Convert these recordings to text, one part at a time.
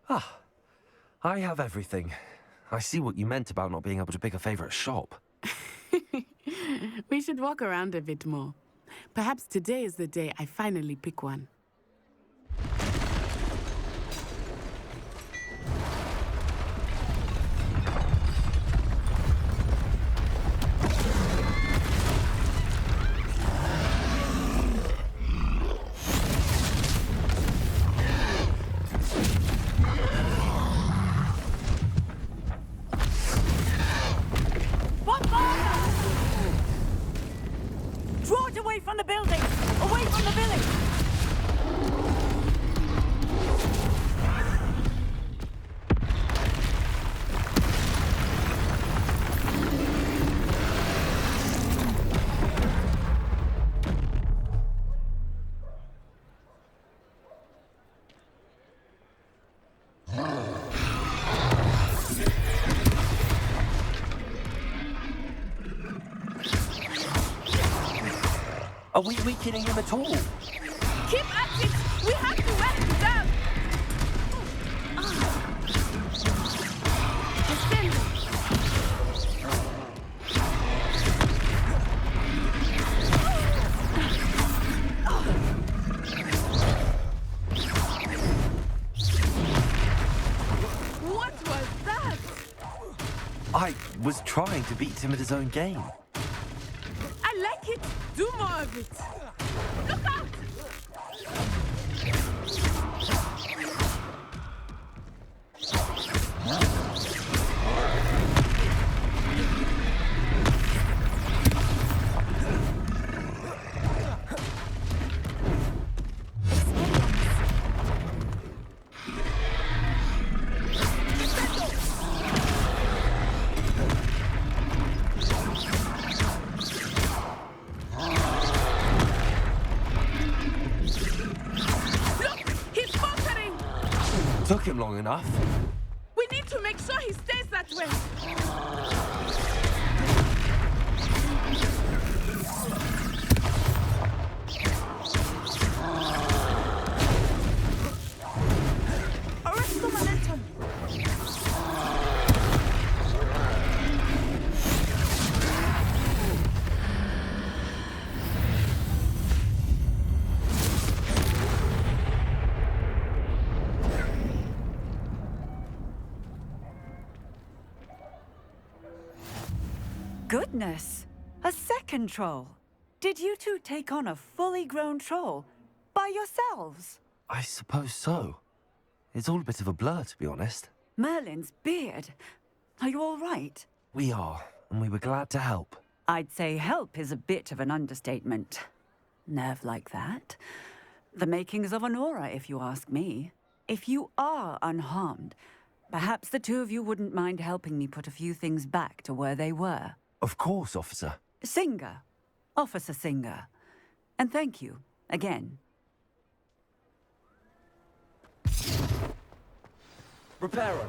Ah, I have everything. I see what you meant about not being able to pick a favorite shop. We should walk around a bit more. Perhaps today is the day I finally pick one. Draw it away from the building! Away from the village! Are we weakening him at all? Keep at it! We have to wear him down! What was that? I was trying to beat him at his own game. I like it. Do more of it. Look out! Took him long enough. We need to make sure he stays that way. Arrest the momentum! Goodness! A second troll! Did you two take on a fully grown troll? By yourselves? I suppose so. It's all a bit of a blur, to be honest. Merlin's beard. Are you all right? We are, and we were glad to help. I'd say help is a bit of an understatement. Nerve like that. The makings of an aura, if you ask me. If you are unharmed, perhaps the two of you wouldn't mind helping me put a few things back to where they were. Of course, officer. Singer. Officer Singer. And thank you, again. Reparo.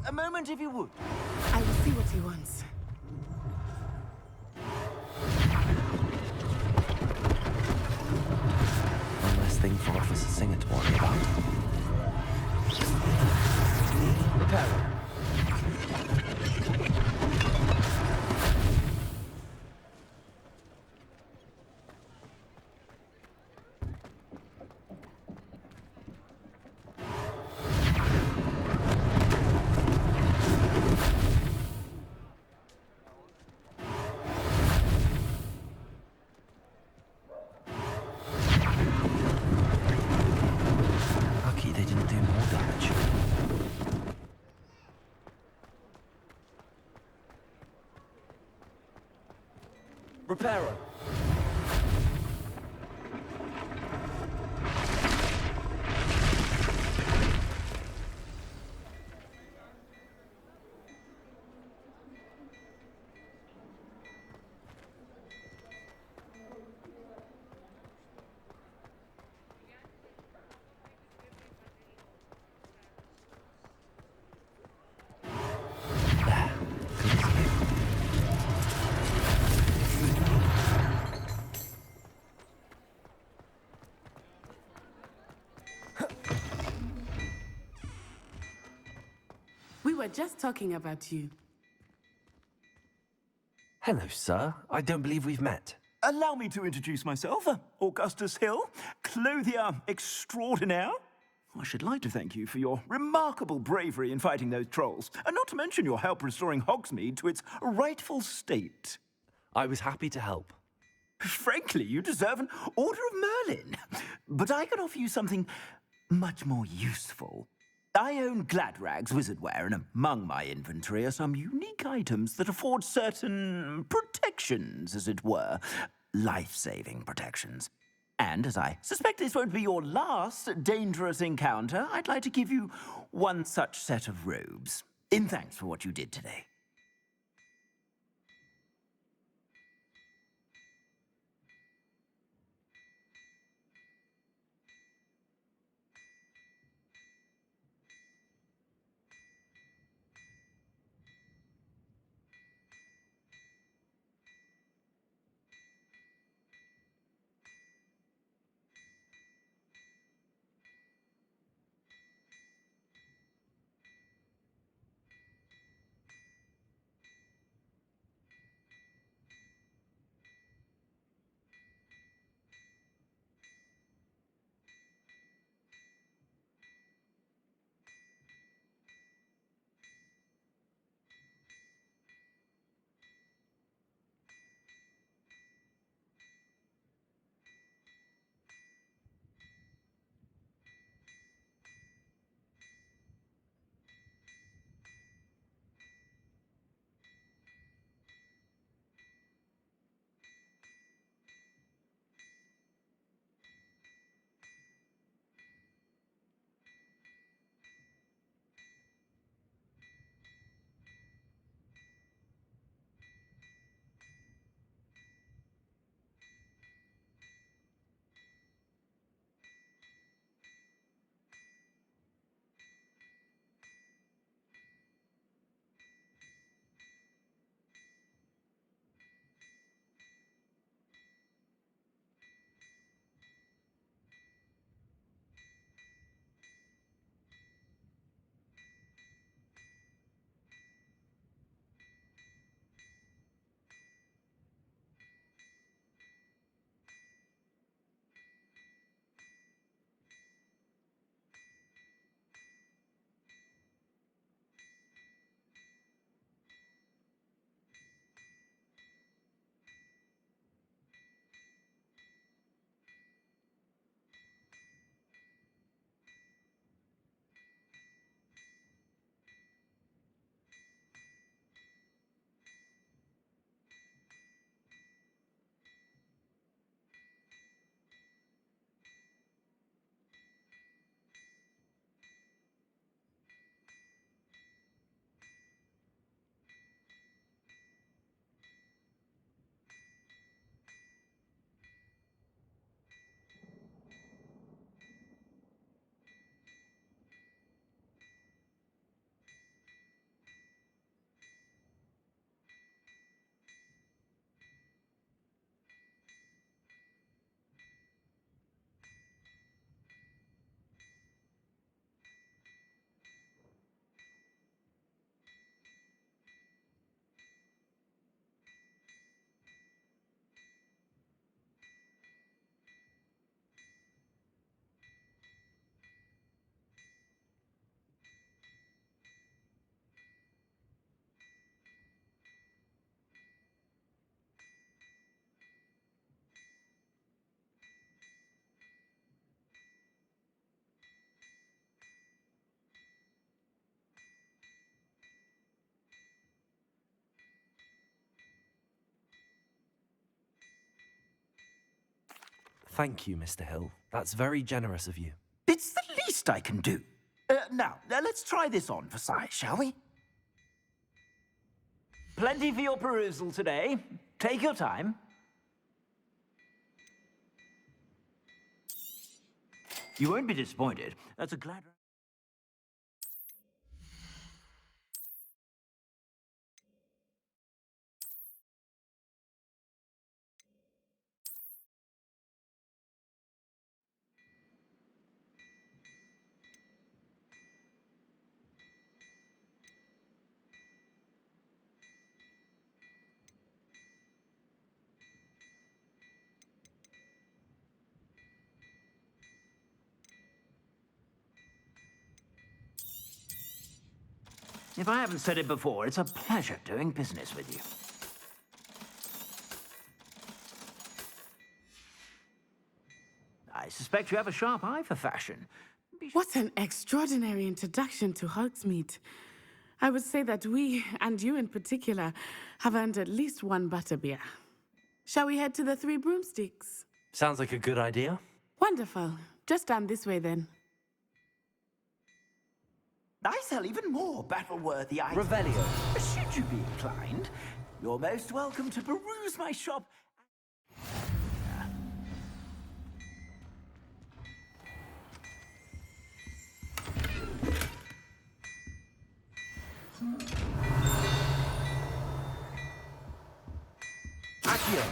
A moment, if you would. I will see what he wants. One less thing for Officer Singer to worry about. Reparo. Lucky they didn't do more damage. Reparo. were just talking about you. Hello, sir. I don't believe we've met. Allow me to introduce myself, Augustus Hill, clothier extraordinaire. I should like to thank you for your remarkable bravery in fighting those trolls, and not to mention your help restoring Hogsmeade to its rightful state. I was happy to help. Frankly, you deserve an Order of Merlin. But I can offer you something much more useful. I own Gladrag's wizardware, and among my inventory are some unique items that afford certain protections, as it were. Life-saving protections. And as I suspect this won't be your last dangerous encounter, I'd like to give you one such set of robes, in thanks for what you did today. Thank you, Mr. Hill. That's very generous of you. It's the least I can do. Now, let's try this on for size, shall we? Plenty for your perusal today. Take your time. You won't be disappointed. That's a glad... If I haven't said it before, it's a pleasure doing business with you. I suspect you have a sharp eye for fashion. What an extraordinary introduction to Hogsmeade. I would say that we, and you in particular, have earned at least one butterbeer. Shall we head to the Three Broomsticks? Sounds like a good idea. Wonderful. Just down this way then. I sell even more battle-worthy items. Revelio. Should you be inclined, you're most welcome to peruse my shop. Accio.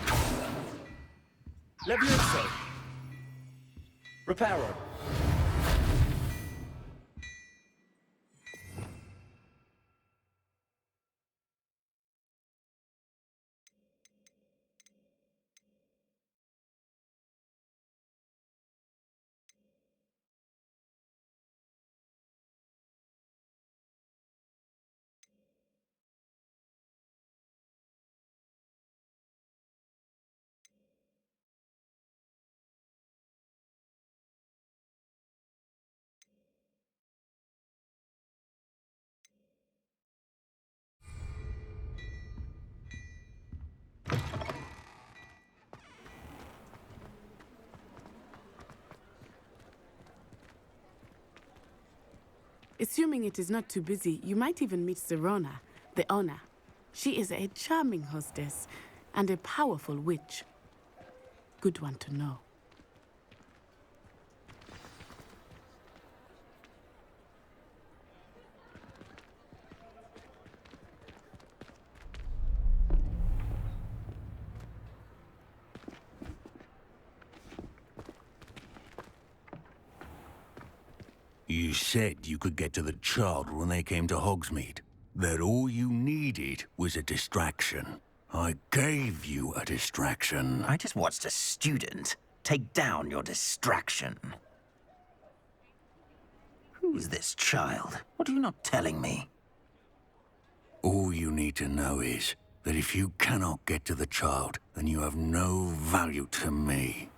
Levioso. Reparo. Assuming it is not too busy, you might even meet Serona, the owner. She is a charming hostess and a powerful witch. Good one to know. You said you could get to the child when they came to Hogsmeade. That all you needed was a distraction. I gave you a distraction. I just watched a student take down your distraction. Who is this child? What are you not telling me? All you need to know is that if you cannot get to the child, then you have no value to me.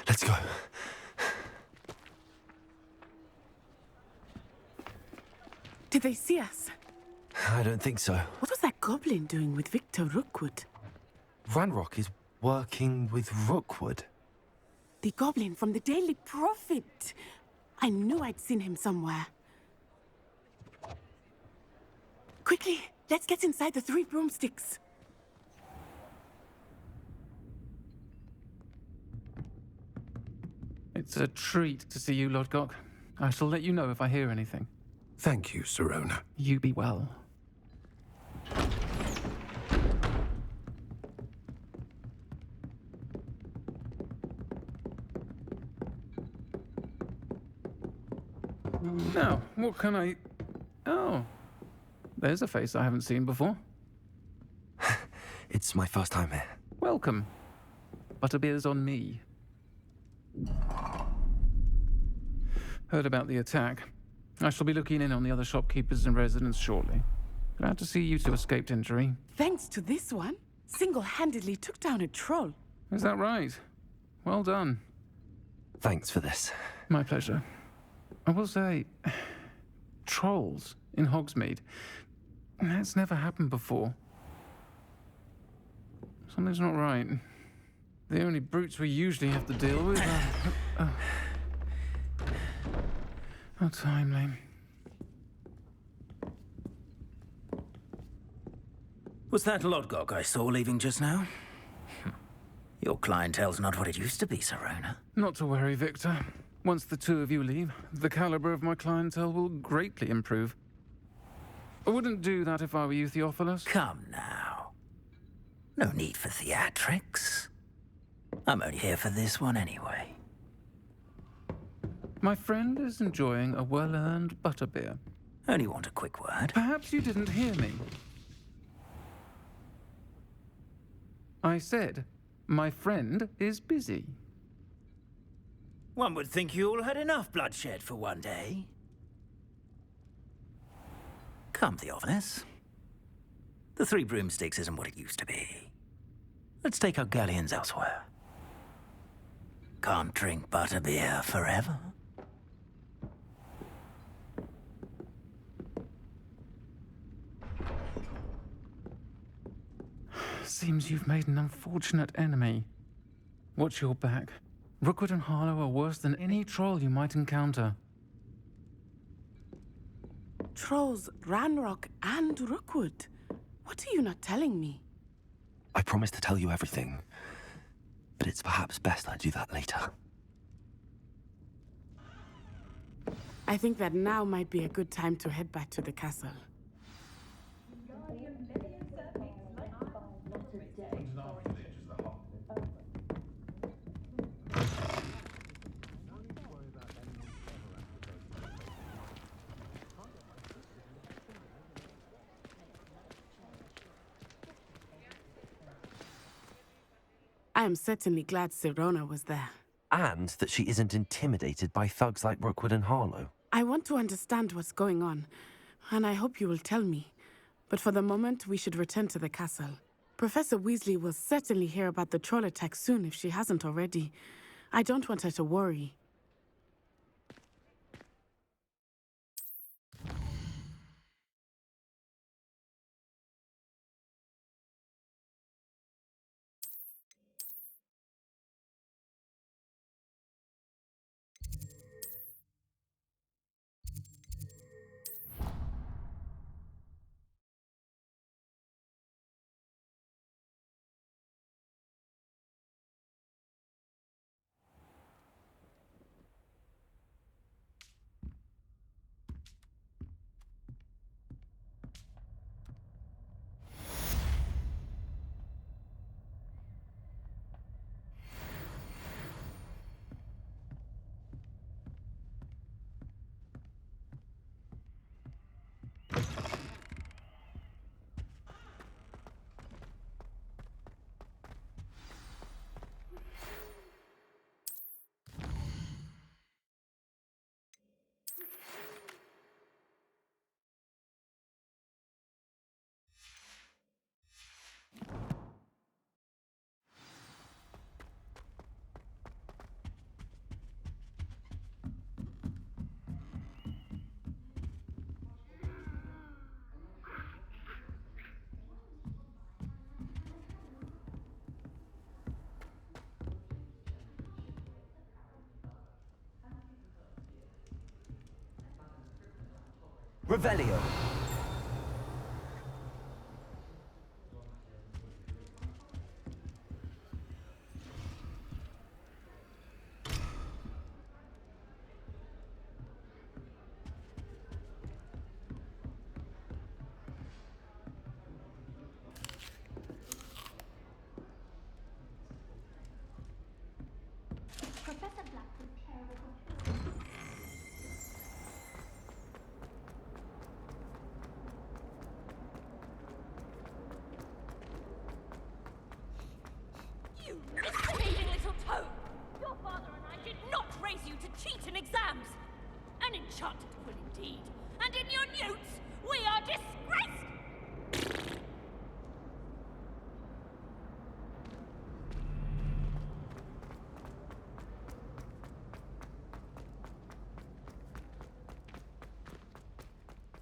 Let's go. Did they see us? I don't think so. What was that goblin doing with Victor Rookwood? Ranrock is working with Rookwood. The goblin from the Daily Prophet. I knew I'd seen him somewhere. Quickly, let's get inside the Three Broomsticks. It's a treat to see you, Lodgok. I shall let you know if I hear anything. Thank you, Serona. You be well. Now, what can I... Oh, there's a face I haven't seen before. It's my first time here. Welcome. Butterbeer's on me. Heard about the attack. I shall be looking in on the other shopkeepers and residents shortly. Glad to see you two escaped injury. Thanks to this one, single-handedly took down a troll. Is that right? Well done. Thanks for this. My pleasure. I will say, trolls in Hogsmeade. That's never happened before. Something's not right. The only brutes we usually have to deal with are... How timely. Was that Lodgok I saw leaving just now? Your clientele's not what it used to be, Serona. Not to worry, Victor. Once the two of you leave, the caliber of my clientele will greatly improve. I wouldn't do that if I were you, Theophilus. Come now. No need for theatrics. I'm only here for this one anyway. My friend is enjoying a well-earned butterbeer. Only want a quick word. Perhaps you didn't hear me. I said, my friend is busy. One would think you all had enough bloodshed for one day. Come, Theophilus. The Three Broomsticks isn't what it used to be. Let's take our galleons elsewhere. Can't drink butterbeer forever. Seems you've made an unfortunate enemy. Watch your back. Rookwood and Harlow are worse than any troll you might encounter. Trolls, Ranrock, and Rookwood. What are you not telling me? I promise to tell you everything, but it's perhaps best I do that later. I think that now might be a good time to head back to the castle. I am certainly glad Sirona was there. And that she isn't intimidated by thugs like Rookwood and Harlow. I want to understand what's going on, and I hope you will tell me. But for the moment, we should return to the castle. Professor Weasley will certainly hear about the troll attack soon if she hasn't already. I don't want her to worry. Revelio. You misbehaving little toad! Your father and I did not raise you to cheat in exams! An enchanted will indeed. And in your newts, we are disgraced!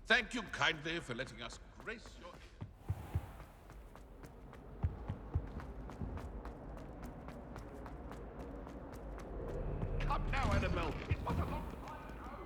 Thank you kindly for letting us grace your... Come now, Annabelle. It was a long time ago.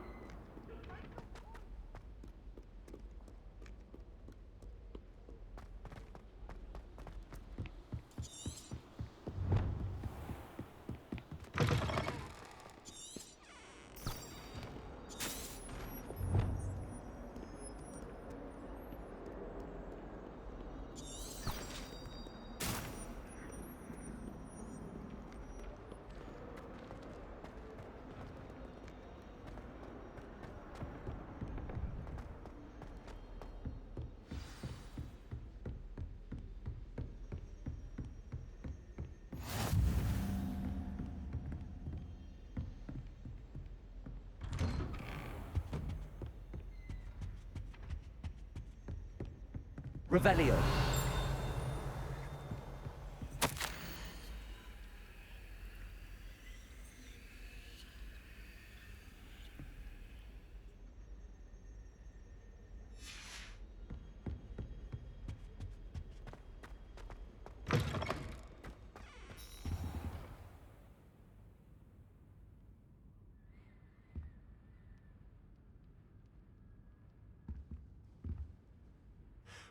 Revelio.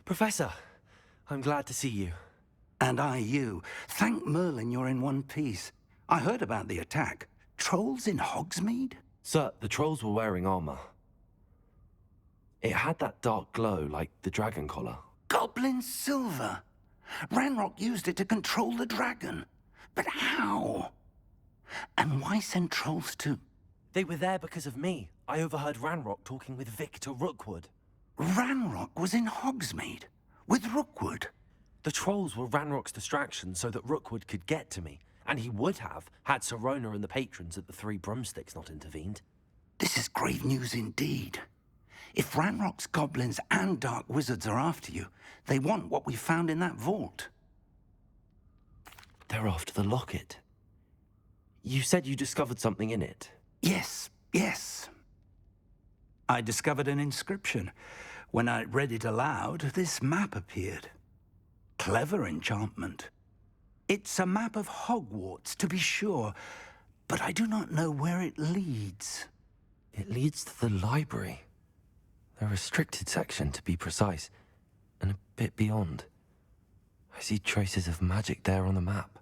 Professor, I'm glad to see you. And I you. Thank Merlin you're in one piece. I heard about the attack. Trolls in Hogsmeade? Sir, the trolls were wearing armor. It had that dark glow like the dragon collar. Goblin silver. Ranrock used it to control the dragon. But how? And why send trolls to... They were there because of me. I overheard Ranrock talking with Victor Rookwood. Ranrock was in Hogsmeade with Rookwood. The trolls were Ranrock's distraction so that Rookwood could get to me. And he would have, had Sirona and the patrons at the Three Broomsticks not intervened. This is grave news indeed. If Ranrock's goblins and dark wizards are after you, they want what we found in that vault. They're after the locket. You said you discovered something in it. Yes. I discovered an inscription. When I read it aloud, this map appeared. Clever enchantment. It's a map of Hogwarts, to be sure, but I do not know where it leads. It leads to the library. The restricted section, to be precise, and a bit beyond. I see traces of magic there on the map.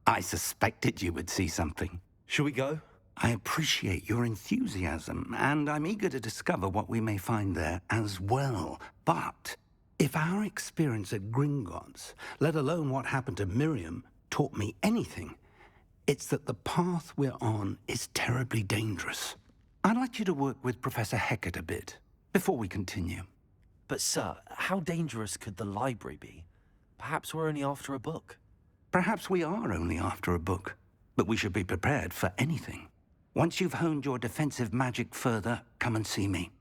I suspected you would see something. Shall we go? I appreciate your enthusiasm, and I'm eager to discover what we may find there as well. But if our experience at Gringotts, let alone what happened to Miriam, taught me anything, it's that the path we're on is terribly dangerous. I'd like you to work with Professor Hecat a bit before we continue. But sir, how dangerous could the library be? Perhaps we're only after a book. Perhaps we are only after a book, but we should be prepared for anything. Once you've honed your defensive magic further, come and see me.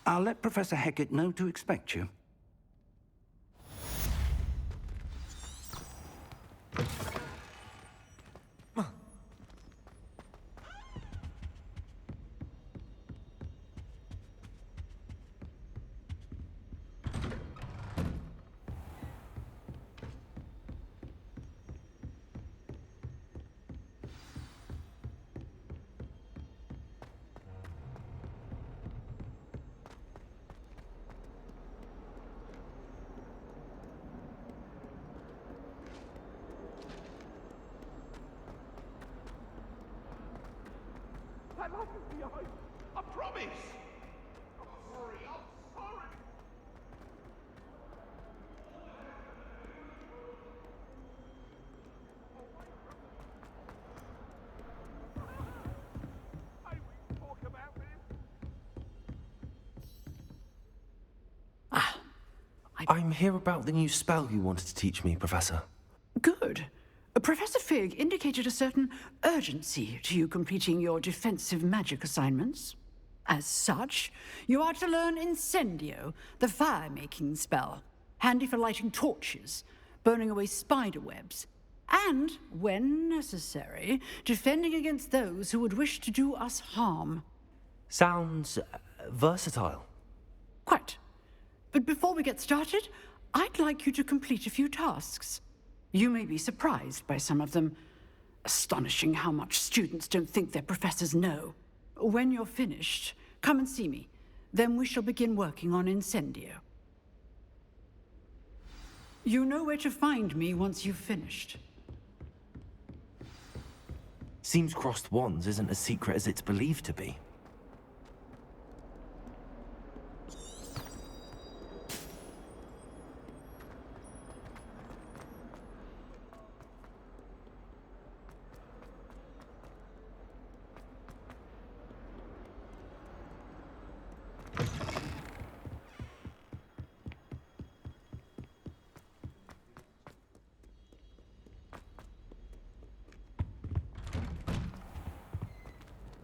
I'll let Professor Hecat know to expect you. That light is behind. I promise. I'm sorry. Hey, we talk about this. I'm here about the new spell you wanted to teach me, Professor. Good. Professor Fig indicated a certain urgency to you completing your defensive magic assignments. As such, you are to learn Incendio, the fire-making spell, handy for lighting torches, burning away spider webs, and, when necessary, defending against those who would wish to do us harm. Sounds versatile. Quite. But before we get started, I'd like you to complete a few tasks. You may be surprised by some of them. Astonishing how much students don't think their professors know. When you're finished, come and see me. Then we shall begin working on Incendio. You know where to find me once you've finished. Seems crossed wands isn't as secret as it's believed to be.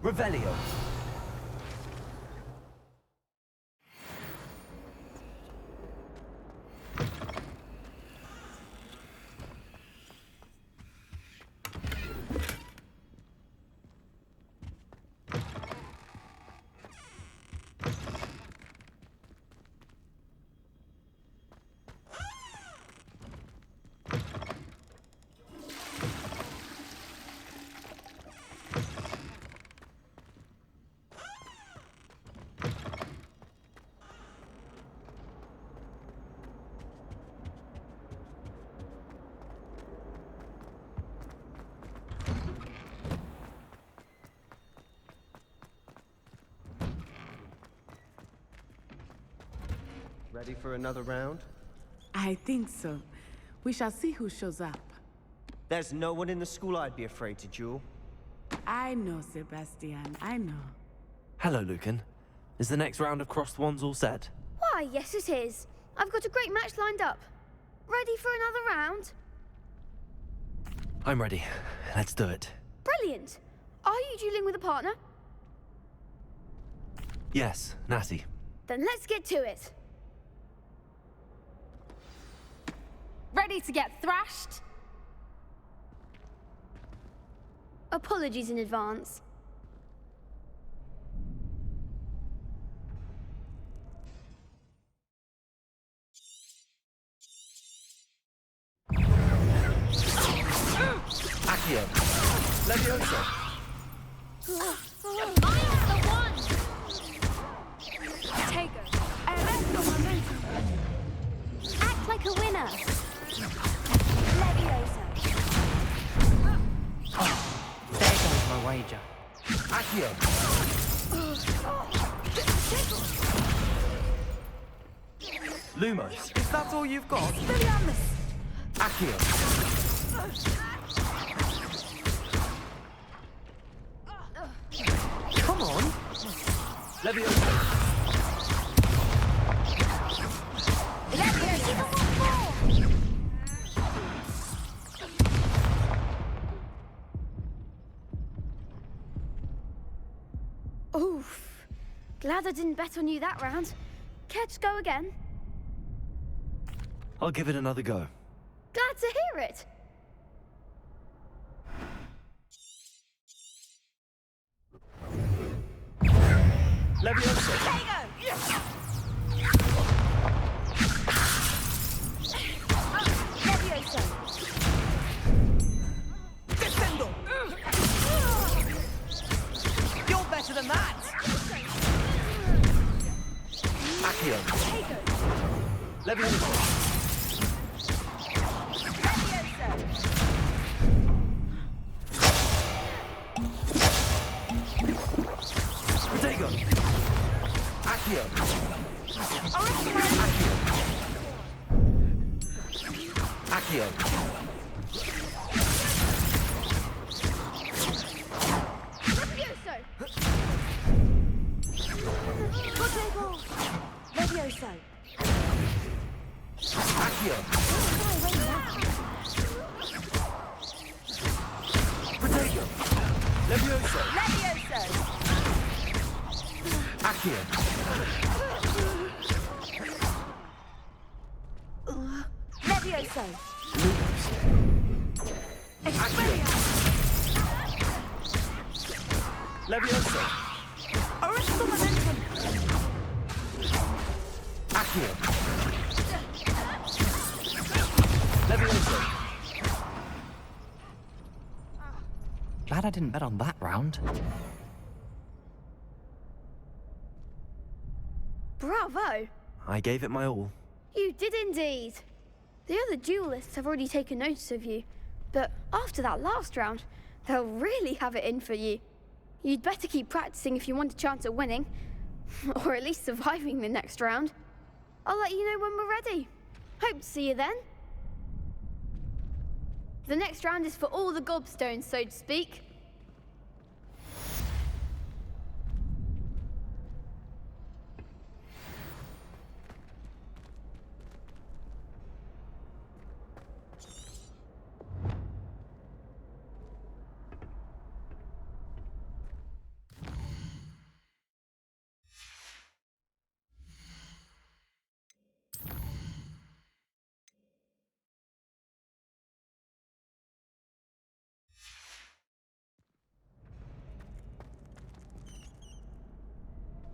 Revelio. Ready for another round? I think so. We shall see who shows up. There's no one in the school I'd be afraid to duel. I know, Sebastian, I know. Hello, Lucan. Is the next round of Crossed Wands all set? Why, yes it is. I've got a great match lined up. Ready for another round? I'm ready. Let's do it. Brilliant. Are you dueling with a partner? Yes, Natty. Then let's get to it. Ready to get thrashed? Apologies in advance. Accio. Leviosa. I'm the one! Tego. Act like a winner. Leviosa. There goes my wager. Accio. Lumos. Is that all you've got? Accio. Come on! Leviosa. Oof. Glad I didn't bet on you that round. Care to go again? I'll give it another go. Glad to hear it. Leviosa. Leviosa. Descendo! You're better than that! Accio. Leviosa. Protego. Accio. Accio. Levioso. Protego. Levioso. Accio. Protego. Protego. Leviosa. Levioso. Accio. Levioso. Accio. Leviosa. Original momentum. Accio. Leviosa. Glad I didn't bet on that round. Bravo. I gave it my all. You did indeed. The other duelists have already taken notice of you, but after that last round, they'll really have it in for you. You'd better keep practicing if you want a chance at winning, or at least surviving the next round. I'll let you know when we're ready. Hope to see you then. The next round is for all the gobstones, so to speak.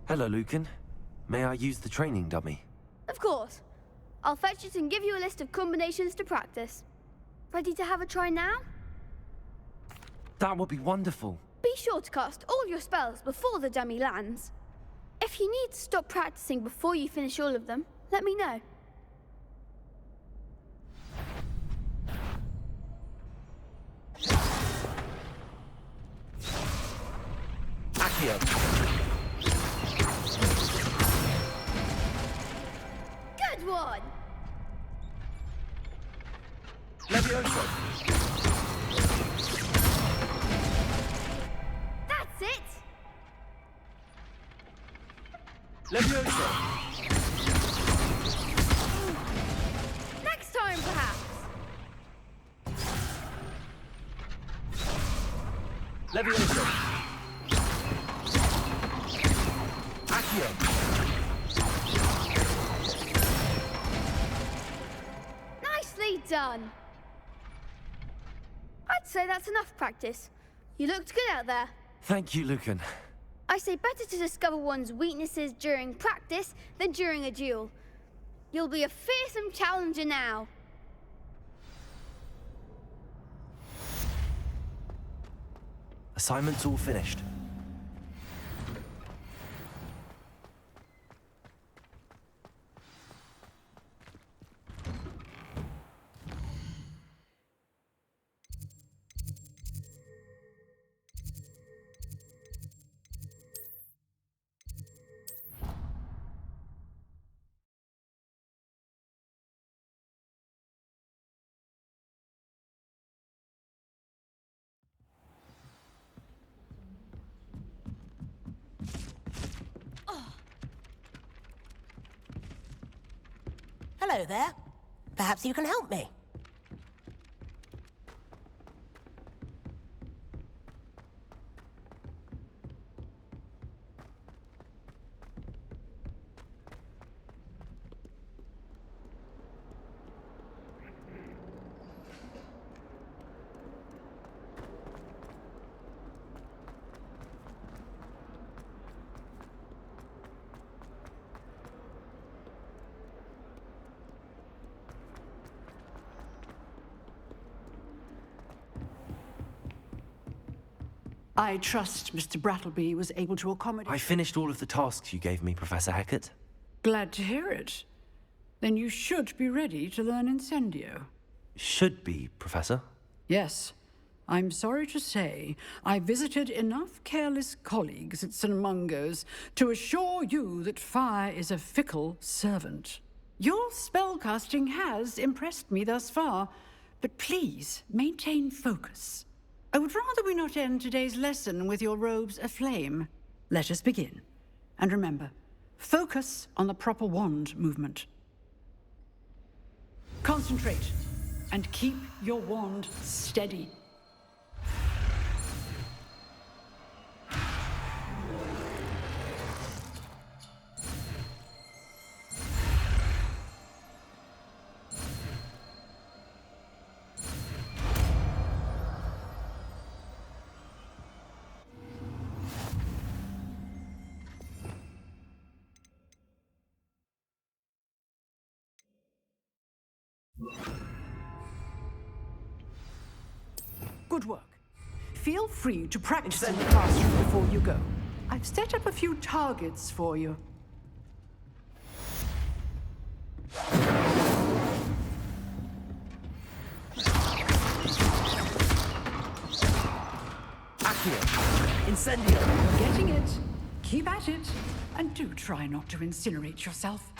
Hello, Lucan. May I use the training dummy? Of course. I'll fetch it and give you a list of combinations to practice. Ready to have a try now? That would be wonderful. Be sure to cast all your spells before the dummy lands. If you need to stop practicing before you finish all of them, let me know. Accio. one! Levioso! That's it! Levioso! Next time, perhaps! Levioso! Accio! Nicely done! I'd say that's enough practice. You looked good out there. Thank you, Lucan. I say better to discover one's weaknesses during practice than during a duel. You'll be a fearsome challenger now. Assignment's all finished. Hello there. Perhaps you can help me. I trust Mr. Brattleby was able to accommodate... I finished all of the tasks you gave me, Professor Hecat. Glad to hear it. Then you should be ready to learn Incendio. Should be, Professor. Yes. I'm sorry to say, I visited enough careless colleagues at St. Mungo's to assure you that fire is a fickle servant. Your spellcasting has impressed me thus far, but please maintain focus. I would rather we not end today's lesson with your robes aflame. Let us begin. And remember, focus on the proper wand movement. Concentrate, and keep your wand steady. Good work. Feel free to practice in the classroom before you go. I've set up a few targets for you. Accio! Incendio! You're getting it. Keep at it. And do try not to incinerate yourself.